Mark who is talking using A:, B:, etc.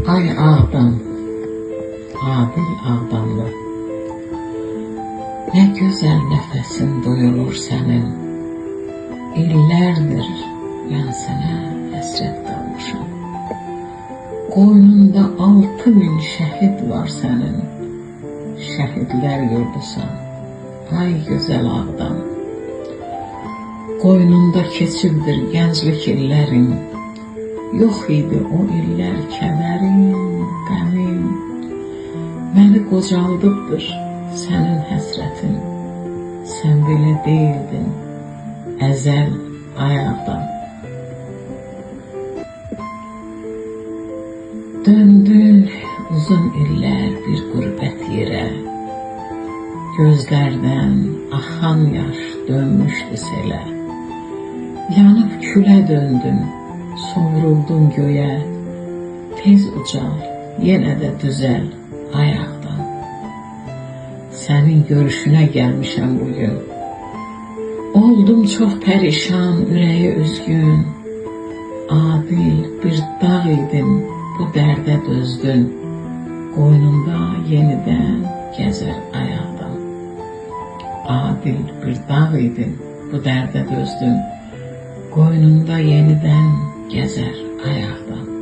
A: Ay Ağdam, Adil Ağdamlı, ne güzel nefesin duyulur senin. İllerdir ben sana hasret kalmışım. Qoynunda 6000 şehit var senin. Şehitler yurdusan, ay güzel Ağdam. Qoynunda keçibdir gənclik illerin. Yox idi o iller kədərin, qəmin. Məni qocaldıbdır sənin həsrətin. Sən belə deyildin əzəl ay Ağdam. Döndün uzun iller bir qürbət yerə. Gözlərdən axan yaş dönmüşdü selə. Yanıb külə döndün, sovruldun göğe. Tez ucal, yenə də düzəl ay Ağdam. Sənin görüşünə gəlmişəm bugün. Oldum çox pərişan, ürəyi üzgün. Adil bir dağ idin, bu dərdə dözdün. Qoynunda yenidən gəzər ay Ağdam. Adil bir dağ idin, bu dərdə dözdün. Qoynunda yenidən gəzər ay Ağdam.